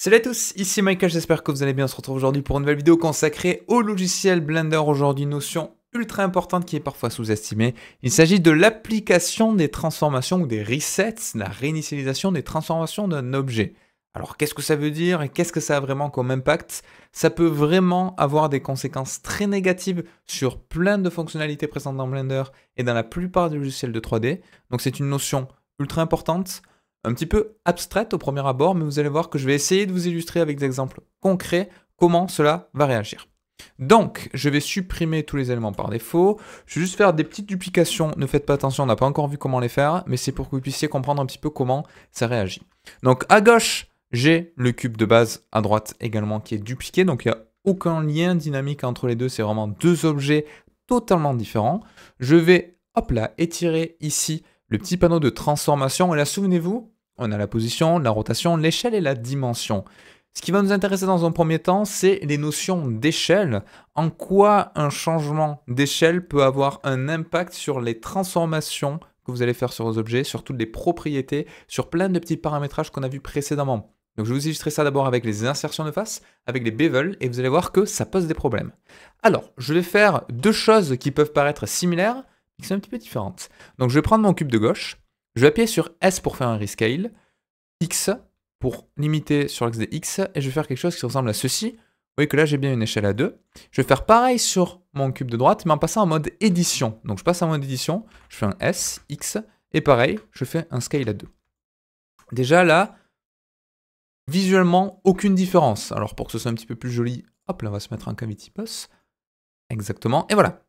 Salut à tous, ici Michael, j'espère que vous allez bien. On se retrouve aujourd'hui pour une nouvelle vidéo consacrée au logiciel Blender. Aujourd'hui, notion ultra importante qui est parfois sous-estimée. Il s'agit de l'application des transformations ou des resets, la réinitialisation des transformations d'un objet. Alors qu'est-ce que ça veut dire et qu'est-ce que ça a vraiment comme impact? Ça peut vraiment avoir des conséquences très négatives sur plein de fonctionnalités présentes dans Blender et dans la plupart des logiciels de 3D. Donc c'est une notion ultra importante, un petit peu abstraite au premier abord, mais vous allez voir que je vais essayer de vous illustrer avec des exemples concrets comment cela va réagir. Donc, je vais supprimer tous les éléments par défaut. Je vais juste faire des petites duplications. Ne faites pas attention, on n'a pas encore vu comment les faire, mais c'est pour que vous puissiez comprendre un petit peu comment ça réagit. Donc, à gauche, j'ai le cube de base, à droite également, qui est dupliqué. Donc, il n'y a aucun lien dynamique entre les deux. C'est vraiment deux objets totalement différents. Je vais, hop là, étirer ici le petit panneau de transformation. Et là, souvenez-vous, on a la position, la rotation, l'échelle et la dimension. Ce qui va nous intéresser dans un premier temps, c'est les notions d'échelle. En quoi un changement d'échelle peut avoir un impact sur les transformations que vous allez faire sur vos objets, sur toutes les propriétés, sur plein de petits paramétrages qu'on a vus précédemment. Donc je vais vous illustrer ça d'abord avec les insertions de face, avec les bevels, et vous allez voir que ça pose des problèmes. Alors, je vais faire deux choses qui peuvent paraître similaires, mais qui sont un petit peu différentes. Donc je vais prendre mon cube de gauche, je vais appuyer sur S pour faire un rescale, X pour limiter sur l'axe de X, et je vais faire quelque chose qui ressemble à ceci. Vous voyez que là, j'ai bien une échelle à 2. Je vais faire pareil sur mon cube de droite, mais en passant en mode édition. Donc, je passe en mode édition, je fais un S, X, et pareil, je fais un scale à 2. Déjà, là, visuellement, aucune différence. Alors, pour que ce soit un petit peu plus joli, hop, là, on va se mettre en cavity boss. Exactement, et voilà.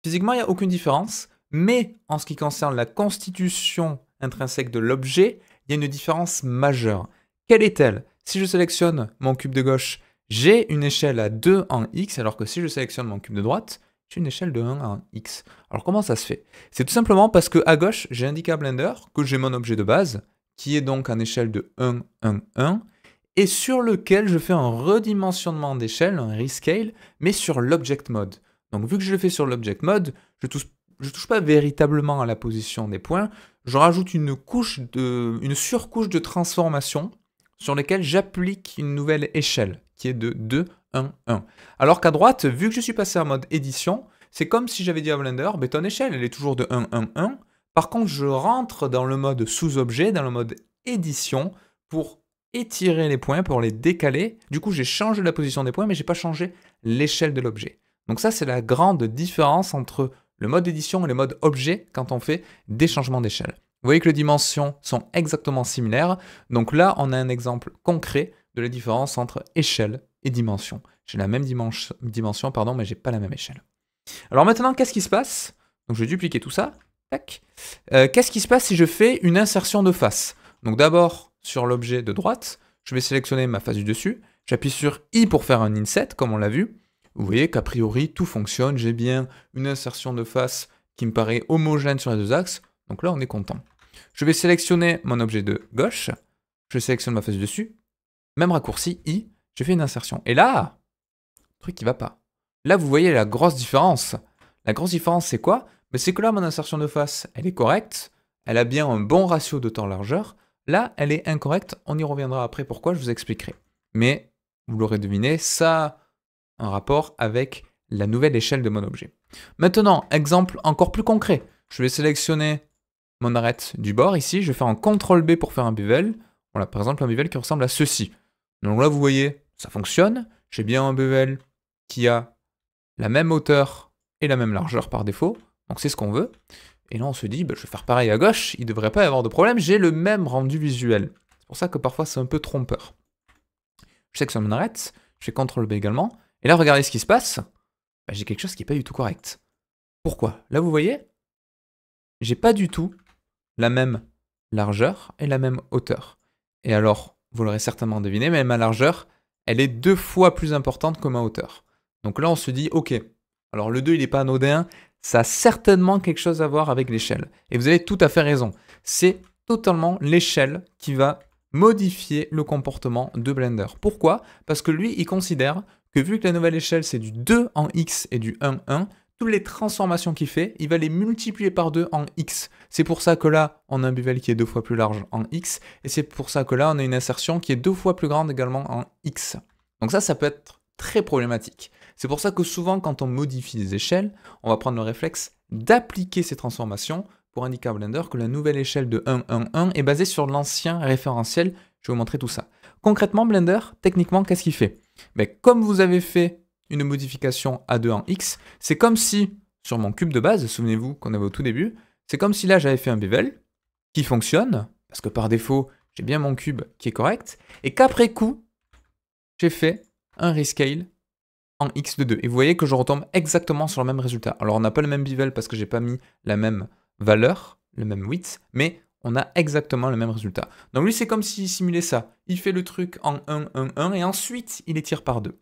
Physiquement, il n'y a aucune différence, mais en ce qui concerne la constitution intrinsèque de l'objet, il y a une différence majeure. Quelle est-elle? Si je sélectionne mon cube de gauche, j'ai une échelle à 2 en X, alors que si je sélectionne mon cube de droite, j'ai une échelle de 1 en X. Alors comment ça se fait? C'est tout simplement parce qu'à gauche, j'ai indiqué à Blender que j'ai mon objet de base, qui est donc en échelle de 1, 1, 1, et sur lequel je fais un redimensionnement d'échelle, un rescale, mais sur l'object mode. Donc vu que je le fais sur l'object mode, je touche pas véritablement à la position des points, je rajoute une surcouche de transformation sur lesquelles j'applique une nouvelle échelle qui est de 2, 1, 1. Alors qu'à droite, vu que je suis passé en mode édition, c'est comme si j'avais dit à Blender, ton échelle elle est toujours de 1, 1, 1. Par contre, je rentre dans le mode sous-objet, dans le mode édition, pour étirer les points, pour les décaler. Du coup, j'ai changé la position des points, mais je n'ai pas changé l'échelle de l'objet. Donc ça, c'est la grande différence entre le mode édition et le mode objet quand on fait des changements d'échelle. Vous voyez que les dimensions sont exactement similaires. Donc là, on a un exemple concret de la différence entre échelle et dimension. J'ai la même dimension, mais j'ai pas la même échelle. Alors maintenant, qu'est-ce qui se passe? Donc je vais dupliquer tout ça. Tac. Qu'est-ce qui se passe si je fais une insertion de face? Donc d'abord, sur l'objet de droite, je vais sélectionner ma face du dessus. J'appuie sur I pour faire un inset, comme on l'a vu. Vous voyez qu'a priori, tout fonctionne. J'ai bien une insertion de face qui me paraît homogène sur les deux axes. Donc là, on est content. Je vais sélectionner mon objet de gauche. Je sélectionne ma face du dessus. Même raccourci, I. Je fais une insertion. Et là, truc qui va pas. Là, vous voyez la grosse différence. La grosse différence, c'est quoi? C'est que là, mon insertion de face, elle est correcte. Elle a bien un bon ratio de temps-largeur. Là, elle est incorrecte. On y reviendra après pourquoi, je vous expliquerai. Mais, vous l'aurez deviné, ça un rapport avec la nouvelle échelle de mon objet. Maintenant, exemple encore plus concret. Je vais sélectionner mon arête du bord ici. Je vais faire un CTRL B pour faire un bevel. Voilà, par exemple, un bevel qui ressemble à ceci. Donc là, vous voyez, ça fonctionne. J'ai bien un bevel qui a la même hauteur et la même largeur par défaut. Donc c'est ce qu'on veut. Et là, on se dit, je vais faire pareil à gauche. Il ne devrait pas y avoir de problème. J'ai le même rendu visuel. C'est pour ça que parfois, c'est un peu trompeur. Je sélectionne mon arête. Je fais CTRL B également. Et là, regardez ce qui se passe. J'ai quelque chose qui n'est pas du tout correct. Pourquoi? Là, vous voyez, j'ai pas du tout la même largeur et la même hauteur. Et alors, vous l'aurez certainement deviné, mais ma largeur, elle est 2 fois plus importante que ma hauteur. Donc là, on se dit, ok, alors le 2, il n'est pas anodin, ça a certainement quelque chose à voir avec l'échelle. Et vous avez tout à fait raison. C'est totalement l'échelle qui va modifier le comportement de Blender. Pourquoi? Parce que lui, il considère que vu que la nouvelle échelle c'est du 2 en X et du 1, 1, toutes les transformations qu'il fait, il va les multiplier par 2 en x. C'est pour ça que là, on a un bevel qui est 2 fois plus large en x, et c'est pour ça que là, on a une insertion qui est 2 fois plus grande également en x. Donc ça peut être très problématique. C'est pour ça que souvent, quand on modifie les échelles, on va prendre le réflexe d'appliquer ces transformations pour indiquer à Blender que la nouvelle échelle de 1, 1, 1 est basée sur l'ancien référentiel. Je vais vous montrer tout ça. Concrètement, Blender, techniquement, qu'est-ce qu'il fait? Mais comme vous avez fait une modification à 2 en x, c'est comme si, sur mon cube de base, souvenez-vous qu'on avait au tout début, c'est comme si là j'avais fait un bevel qui fonctionne, parce que par défaut, j'ai bien mon cube qui est correct, et qu'après coup, j'ai fait un rescale en x de 2. Et vous voyez que je retombe exactement sur le même résultat. Alors on n'a pas le même bevel parce que j'ai pas mis la même valeur, le même width, mais on a exactement le même résultat. Donc lui, c'est comme s'il simulait ça. Il fait le truc en 1, 1, 1, et ensuite, il étire par 2.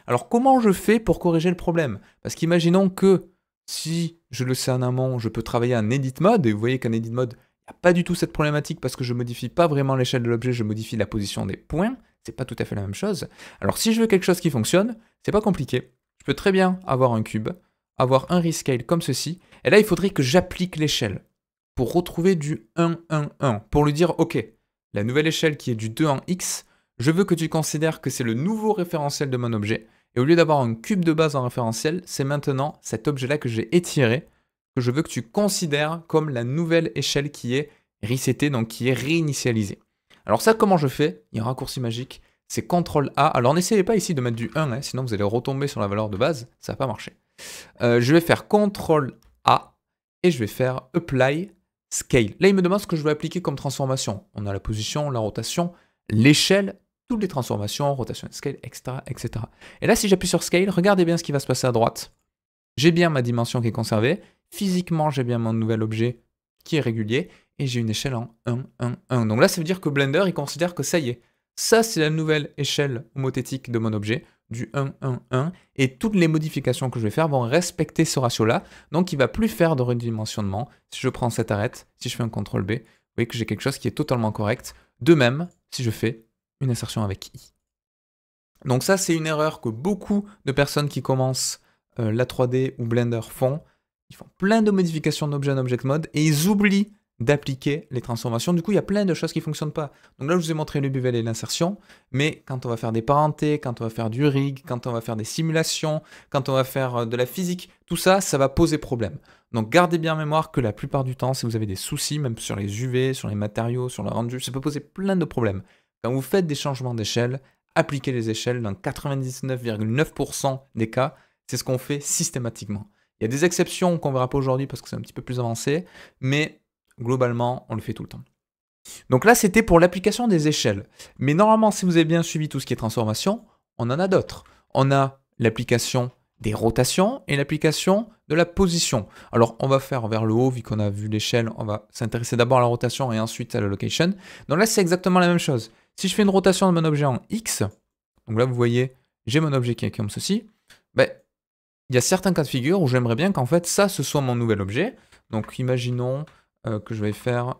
Alors comment je fais pour corriger le problème? Parce qu'imaginons que si je le sais en amont, je peux travailler en edit mode, et vous voyez qu'en edit mode, il n'y a pas du tout cette problématique parce que je modifie pas vraiment l'échelle de l'objet, je modifie la position des points. C'est pas tout à fait la même chose. Alors si je veux quelque chose qui fonctionne, c'est pas compliqué. Je peux très bien avoir un cube, avoir un rescale comme ceci, et là il faudrait que j'applique l'échelle pour retrouver du 1, 1, 1, pour lui dire, ok, la nouvelle échelle qui est du 2 en x, je veux que tu considères que c'est le nouveau référentiel de mon objet, et au lieu d'avoir un cube de base en référentiel, c'est maintenant cet objet-là que j'ai étiré, que je veux que tu considères comme la nouvelle échelle qui est resetée, donc qui est réinitialisée. Alors ça, comment je fais? Il y a un raccourci magique, c'est CTRL-A. Alors n'essayez pas ici de mettre du 1, sinon vous allez retomber sur la valeur de base, ça va pas marcher. Je vais faire CTRL-A, et je vais faire Apply Scale. Là, il me demande ce que je veux appliquer comme transformation. On a la position, la rotation, l'échelle, toutes les transformations, rotation, scale, etc., etc. Et là, si j'appuie sur Scale, regardez bien ce qui va se passer à droite. J'ai bien ma dimension qui est conservée. Physiquement, j'ai bien mon nouvel objet qui est régulier. Et j'ai une échelle en 1, 1, 1. Donc là, ça veut dire que Blender, il considère que ça y est. Ça, c'est la nouvelle échelle homothétique de mon objet, du 1, 1, 1. Et toutes les modifications que je vais faire vont respecter ce ratio-là. Donc, il ne va plus faire de redimensionnement. Si je prends cette arrête, si je fais un CTRL B, vous voyez que j'ai quelque chose qui est totalement correct. De même, si je fais une insertion avec I. Donc ça, c'est une erreur que beaucoup de personnes qui commencent la 3D ou Blender font. Ils font plein de modifications d'objets en Object Mode et ils oublient d'appliquer les transformations. Du coup, il y a plein de choses qui ne fonctionnent pas. Donc là, je vous ai montré le bevel et l'insertion, mais quand on va faire des parentés, quand on va faire du rig, quand on va faire des simulations, quand on va faire de la physique, tout ça, ça va poser problème. Donc gardez bien en mémoire que la plupart du temps, si vous avez des soucis, même sur les UV, sur les matériaux, sur le rendu, ça peut poser plein de problèmes. Quand vous faites des changements d'échelle, appliquez les échelles dans 99,9% des cas, c'est ce qu'on fait systématiquement. Il y a des exceptions qu'on ne verra pas aujourd'hui parce que c'est un petit peu plus avancé, mais globalement, on le fait tout le temps. Donc là, c'était pour l'application des échelles. Mais normalement, si vous avez bien suivi tout ce qui est transformation, on en a d'autres. On a l'application des rotations et l'application de la position. Alors, on va faire vers le haut, vu qu'on a vu l'échelle, on va s'intéresser d'abord à la rotation et ensuite à la location. Donc là, c'est exactement la même chose. Si je fais une rotation de mon objet en X, donc là, vous voyez, j'ai mon objet qui est comme ceci, ben, il y a certains cas de figure où j'aimerais bien qu'en fait, ça, ce soit mon nouvel objet. Donc, imaginons que je vais faire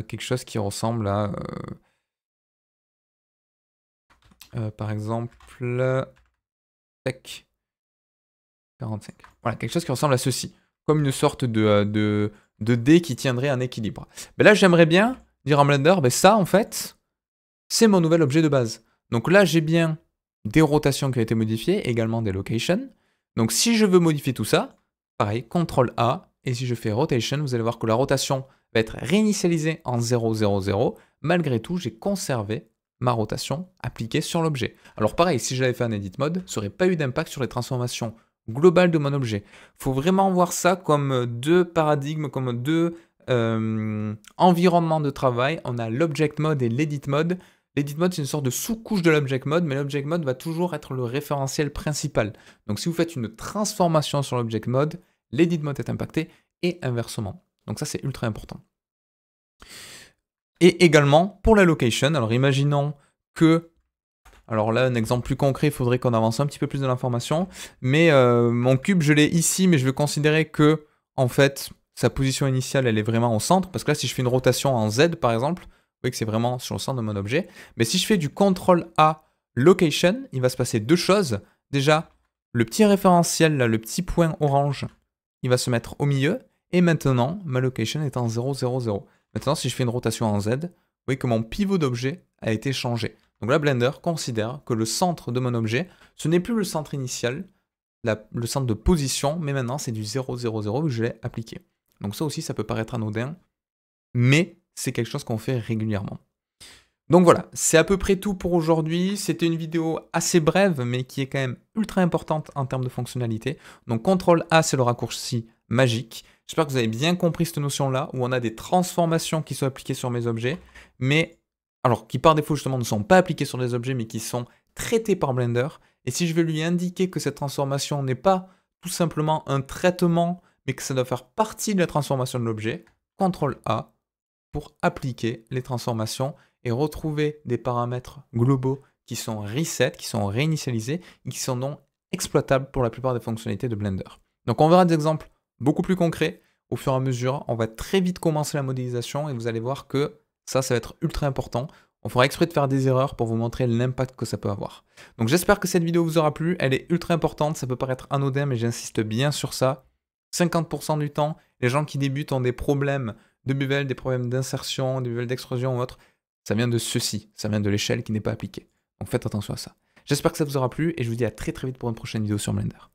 quelque chose qui ressemble à, par exemple, Tech 45. Voilà, quelque chose qui ressemble à ceci, comme une sorte de dé qui tiendrait un équilibre. Mais là, j'aimerais bien dire en Blender, ben ça, en fait, c'est mon nouvel objet de base. Donc là, j'ai bien des rotations qui ont été modifiées, également des locations. Donc si je veux modifier tout ça, pareil, CTRL-A, et si je fais Rotation, vous allez voir que la rotation va être réinitialisée en 0, 0, 0. Malgré tout, j'ai conservé ma rotation appliquée sur l'objet. Alors pareil, si j'avais fait un Edit Mode, ça n'aurait pas eu d'impact sur les transformations globales de mon objet. Il faut vraiment voir ça comme deux paradigmes, comme deux environnements de travail. On a l'Object Mode et l'Edit Mode. L'Edit Mode, c'est une sorte de sous-couche de l'Object Mode, mais l'Object Mode va toujours être le référentiel principal. Donc si vous faites une transformation sur l'Object Mode, l'Edit Mode est impacté et inversement. Donc ça, c'est ultra important. Et également, pour la location, alors imaginons que, alors là, un exemple plus concret, il faudrait qu'on avance un petit peu plus de l'information, mais mon cube, je l'ai ici, mais je vais considérer que, en fait, sa position initiale, elle est vraiment au centre, parce que là, si je fais une rotation en Z, par exemple, vous voyez que c'est vraiment sur le centre de mon objet, mais si je fais du CTRL-A Location, il va se passer deux choses. Déjà, Le petit référentiel, là, le petit point orange, il va se mettre au milieu. Et maintenant, ma location est en 0, 0, 0. Maintenant, si je fais une rotation en Z, vous voyez que mon pivot d'objet a été changé. Donc là, Blender considère que le centre de mon objet, ce n'est plus le centre initial, le centre de position, mais maintenant c'est du 0, 0, 0 que je l'ai appliqué. Donc ça aussi, ça peut paraître anodin, mais c'est quelque chose qu'on fait régulièrement. Donc voilà, c'est à peu près tout pour aujourd'hui. C'était une vidéo assez brève, mais qui est quand même ultra importante en termes de fonctionnalité. Donc CTRL-A, c'est le raccourci magique. J'espère que vous avez bien compris cette notion-là, où on a des transformations qui sont appliquées sur mes objets, mais alors qui par défaut justement ne sont pas appliquées sur des objets, mais qui sont traités par Blender. Et si je vais lui indiquer que cette transformation n'est pas tout simplement un traitement, mais que ça doit faire partie de la transformation de l'objet, CTRL-A pour appliquer les transformations et retrouver des paramètres globaux qui sont reset, qui sont réinitialisés et qui sont donc exploitables pour la plupart des fonctionnalités de Blender. Donc on verra des exemples beaucoup plus concrets au fur et à mesure. On va très vite commencer la modélisation et vous allez voir que ça va être ultra important. On fera exprès de faire des erreurs pour vous montrer l'impact que ça peut avoir. Donc j'espère que cette vidéo vous aura plu. Elle est ultra importante, ça peut paraître anodin, mais j'insiste bien sur ça. 50% du temps, les gens qui débutent ont des problèmes de bevel, des problèmes d'insertion, des bevels d'extrusion ou autre. Ça vient de ceci, ça vient de l'échelle qui n'est pas appliquée. Donc faites attention à ça. J'espère que ça vous aura plu et je vous dis à très vite pour une prochaine vidéo sur Blender.